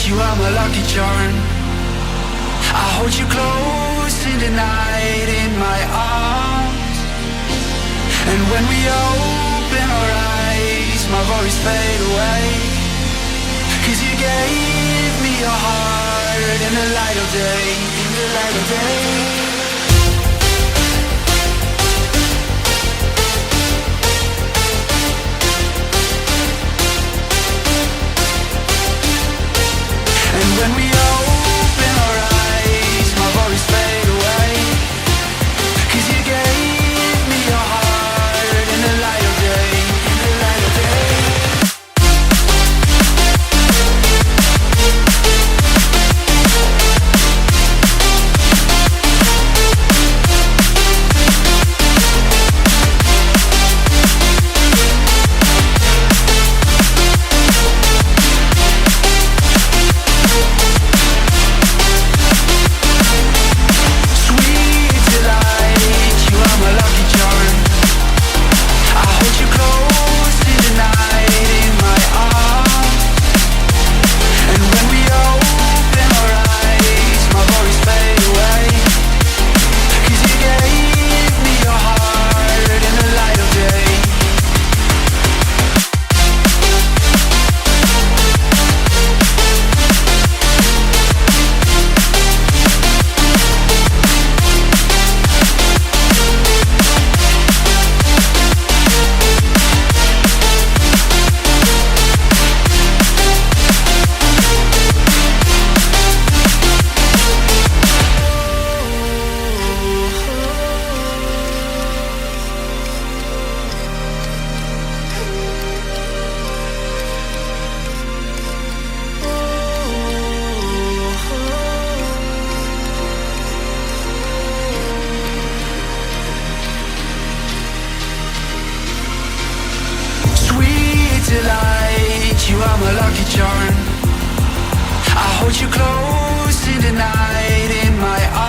you are my lucky charm. I hold you close in the night in my arms. And when we open our eyes, my worries fade away. 'Cause you gave me your heart in the light of day, in the light of day. When we open our eyes, my worries fade away. 'Cause you gave me your heart in the light of day, in the light of day. Delight, you are my lucky charm. I hold you close in the night in my arms.